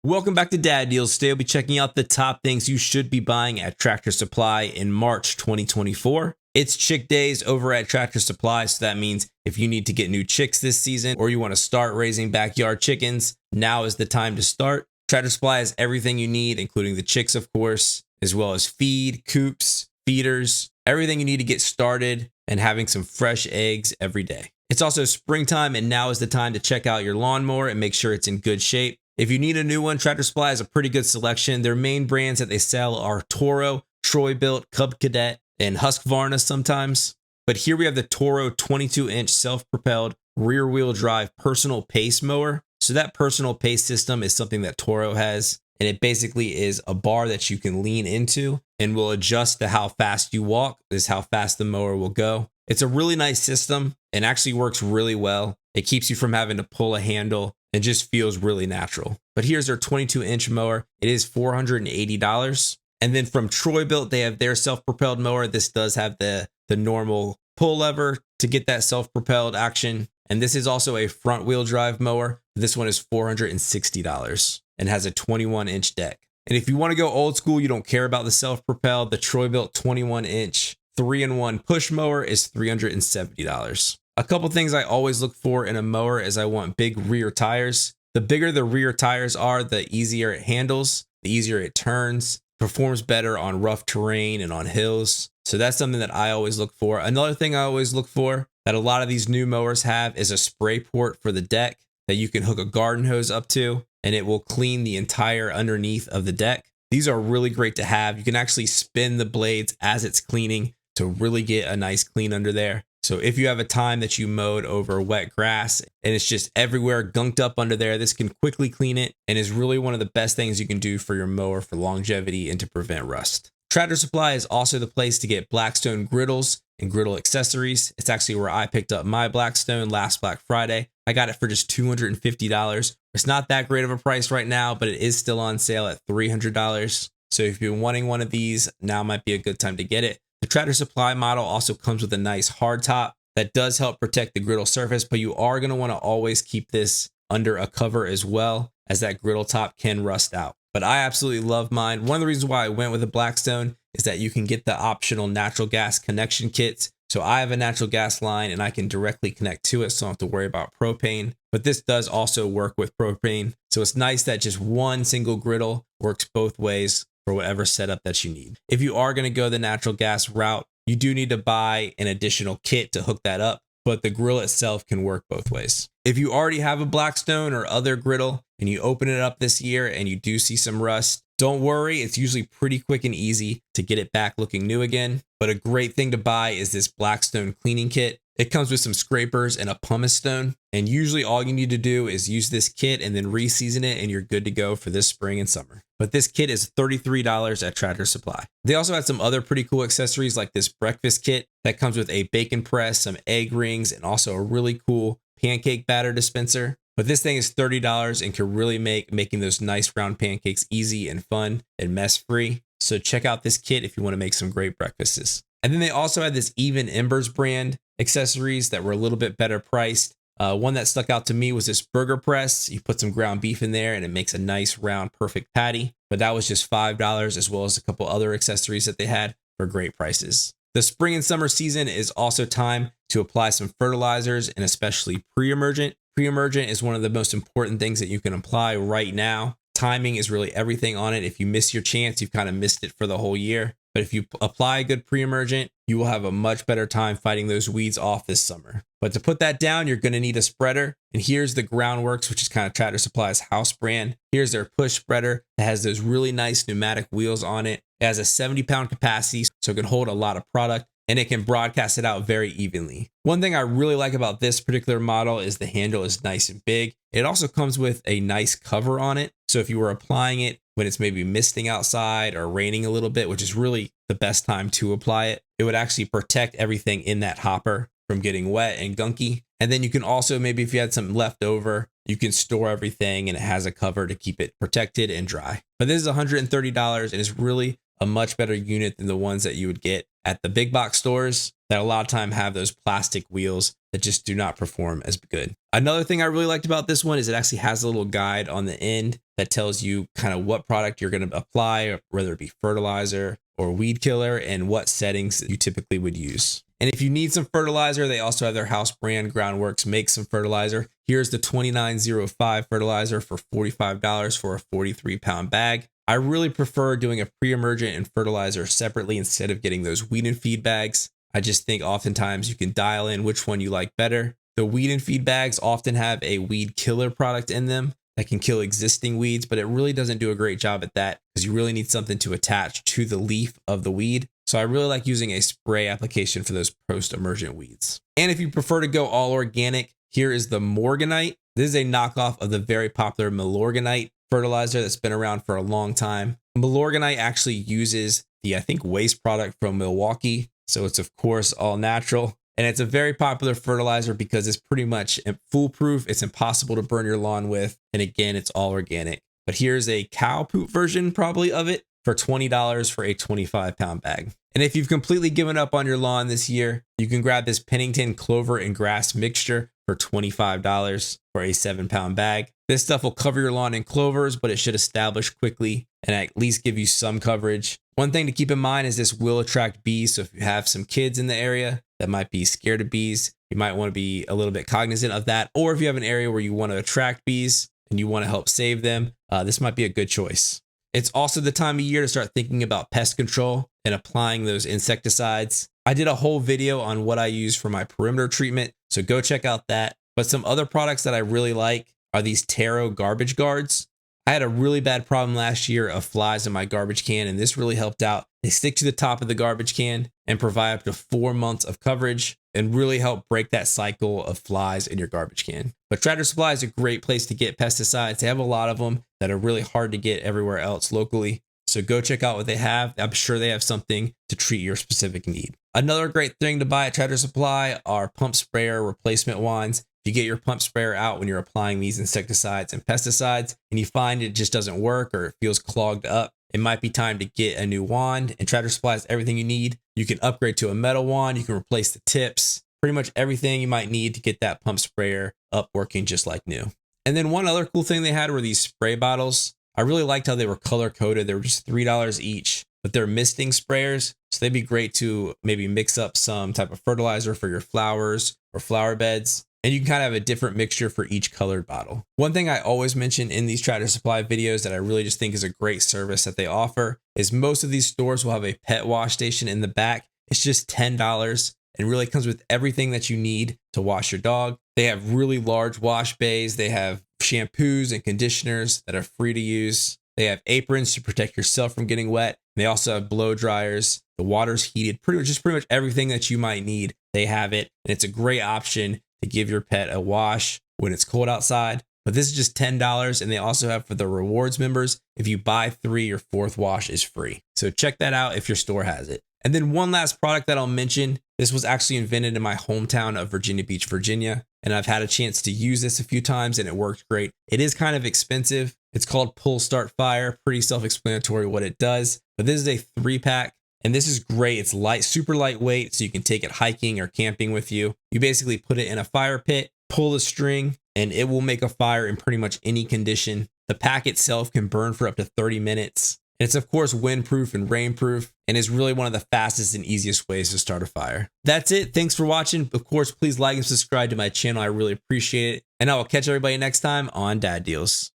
Welcome back to Dad Deals. Today I'll be checking out the top things you should be buying at Tractor Supply in March 2024. It's chick days over at Tractor Supply, so that means if you need to get new chicks this season or you want to start raising backyard chickens, now is the time to start. Tractor Supply has everything you need, including the chicks, of course, as well as feed, coops, feeders, everything you need to get started and having some fresh eggs every day. It's also springtime, and now is the time to check out your lawnmower and make sure it's in good shape. If you need a new one, Tractor Supply has a pretty good selection. Their main brands that they sell are Toro, Troy-Bilt, Cub Cadet, and Husqvarna sometimes. But here we have the Toro 22-inch self-propelled rear-wheel drive personal pace mower. So that personal pace system is something that Toro has, and it basically is a bar that you can lean into and will adjust to how fast you walk. This is how fast the mower will go. It's a really nice system and actually works really well. It keeps you from having to pull a handle and just feels really natural. But here's their 22-inch mower. It is $480. And then from Troy-Bilt, they have their self-propelled mower. This does have the normal pull lever to get that self-propelled action. And this is also a front-wheel drive mower. This one is $460 and has a 21-inch deck. And if you want to go old school, you don't care about the self-propelled, the Troy-Bilt 21-inch 3-in-1 push mower is $370. A couple things I always look for in a mower is I want big rear tires. The bigger the rear tires are, the easier it handles, the easier it turns, performs better on rough terrain and on hills. So that's something that I always look for. Another thing I always look for that a lot of these new mowers have is a spray port for the deck that you can hook a garden hose up to, and it will clean the entire underneath of the deck. These are really great to have. You can actually spin the blades as it's cleaning to really get a nice clean under there. So if you have a time that you mowed over wet grass and it's just everywhere gunked up under there, this can quickly clean it and is really one of the best things you can do for your mower for longevity and to prevent rust. Tractor Supply is also the place to get Blackstone griddles and griddle accessories. It's actually where I picked up my Blackstone last Black Friday. I got it for just $250. It's not that great of a price right now, but it is still on sale at $300. So if you're wanting one of these, now might be a good time to get it. The Tractor Supply model also comes with a nice hard top that does help protect the griddle surface, but you are going to want to always keep this under a cover as well, as that griddle top can rust out. But I absolutely love mine. One of the reasons why I went with a Blackstone is that you can get the optional natural gas connection kits. So I have a natural gas line and I can directly connect to it, so I don't have to worry about propane. But this does also work with propane. So it's nice that just one single griddle works both ways for whatever setup that you need. If you are going to go the natural gas route, you do need to buy an additional kit to hook that up, but the grill itself can work both ways. If you already have a Blackstone or other griddle and you open it up this year and you do see some rust, don't worry, it's usually pretty quick and easy to get it back looking new again. But a great thing to buy is this Blackstone cleaning kit. It comes with some scrapers and a pumice stone, and usually all you need to do is use this kit and then re-season it and you're good to go for this spring and summer. But this kit is $33 at Tractor Supply. They also had some other pretty cool accessories like this breakfast kit that comes with a bacon press, some egg rings, and also a really cool pancake batter dispenser. But this thing is $30 and can really make making those nice round pancakes easy and fun and mess free. So check out this kit if you want to make some great breakfasts. And then they also had this Even Embers brand accessories that were a little bit better priced. One that stuck out to me was this burger press. You put some ground beef in there and it makes a nice round perfect patty. But that was just $5, as well as a couple other accessories that they had for great prices. The spring and summer season is also time to apply some fertilizers, and especially Preemergent. Preemergent is one of the most important things that you can apply right now. Timing is really everything on it. If you miss your chance, you've kind of missed it for the whole year. But if you apply a good Preemergent, you will have a much better time fighting those weeds off this summer. But to put that down, you're going to need a spreader. And here's the Groundworks, which is kind of Tractor Supply's house brand. Here's their push spreader that has those really nice pneumatic wheels on it. It has a 70-pound capacity, so it can hold a lot of product, and it can broadcast it out very evenly. One thing I really like about this particular model is the handle is nice and big. It also comes with a nice cover on it. So if you were applying it when it's maybe misting outside or raining a little bit, which is really the best time to apply it, it would actually protect everything in that hopper from getting wet and gunky. And then you can also, maybe if you had some left over, you can store everything and it has a cover to keep it protected and dry. But this is $130 and it's really a much better unit than the ones that you would get at the big box stores that a lot of time have those plastic wheels that just do not perform as good. Another thing I really liked about this one is it actually has a little guide on the end that tells you kind of what product you're going to apply, whether it be fertilizer or weed killer, and what settings you typically would use. And if you need some fertilizer, they also have their house brand Groundworks make some fertilizer. Here's the 2905 fertilizer for $45 for a 43-pound bag. I really prefer doing a pre-emergent and fertilizer separately instead of getting those weed and feed bags. I just think oftentimes you can dial in which one you like better. The weed and feed bags often have a weed killer product in them that can kill existing weeds, but it really doesn't do a great job at that because you really need something to attach to the leaf of the weed. So I really like using a spray application for those post-emergent weeds. And if you prefer to go all organic, here is the Morganite. This is a knockoff of the very popular Morganite fertilizer that's been around for a long time. Morganite actually uses the, I think, waste product from Milwaukee. So it's of course all natural. And it's a very popular fertilizer because it's pretty much foolproof. It's impossible to burn your lawn with. And again, it's all organic. But here's a cow poop version probably of it for $20 for a 25-pound bag. And if you've completely given up on your lawn this year, you can grab this Pennington clover and grass mixture for $25 for a 7-pound bag. This stuff will cover your lawn in clovers, but it should establish quickly and at least give you some coverage. One thing to keep in mind is this will attract bees. So if you have some kids in the area that might be scared of bees, you might want to be a little bit cognizant of that. Or if you have an area where you want to attract bees and you want to help save them, this might be a good choice. It's also the time of year to start thinking about pest control and applying those insecticides. I did a whole video on what I use for my perimeter treatment, so go check out that. But some other products that I really like are these Taro garbage guards. I had a really bad problem last year of flies in my garbage can, and this really helped out. They stick to the top of the garbage can and provide up to 4 months of coverage and really help break that cycle of flies in your garbage can. But Tractor Supply is a great place to get pesticides. They have a lot of them that are really hard to get everywhere else locally. So go check out what they have. I'm sure they have something to treat your specific need. Another great thing to buy at Tractor Supply are pump sprayer replacement wands. If you get your pump sprayer out when you're applying these insecticides and pesticides and you find it just doesn't work or it feels clogged up, it might be time to get a new wand. And Tractor Supply has everything you need. You can upgrade to a metal wand. You can replace the tips, pretty much everything you might need to get that pump sprayer up working just like new. And then one other cool thing they had were these spray bottles. I really liked how they were color coded. They were just $3 each, but they're misting sprayers. So they'd be great to maybe mix up some type of fertilizer for your flowers or flower beds. And you can kind of have a different mixture for each colored bottle. One thing I always mention in these Tractor Supply videos that I really just think is a great service that they offer is most of these stores will have a pet wash station in the back. It's just $10 and really comes with everything that you need to wash your dog. They have really large wash bays. They have shampoos and conditioners that are free to use. They have aprons to protect yourself from getting wet. They also have blow dryers. The water's heated. Pretty much everything that you might need, they have it. And it's a great option to give your pet a wash when it's cold outside. But this is just $10. And they also have for the rewards members, if you buy 3, your 4th wash is free. So check that out if your store has it. And then one last product that I'll mention. This was actually invented in my hometown of Virginia Beach, Virginia. And I've had a chance to use this a few times and it worked great. It is kind of expensive. It's called Pull Start Fire. Pretty self-explanatory what it does. But this is a 3-pack. And this is great. It's light, super lightweight, so you can take it hiking or camping with you. You basically put it in a fire pit, pull the string, and it will make a fire in pretty much any condition. The pack itself can burn for up to 30 minutes. And it's of course windproof and rainproof, and is really one of the fastest and easiest ways to start a fire. That's it. Thanks for watching. Of course, please like and subscribe to my channel. I really appreciate it. And I will catch everybody next time on Dad Deals.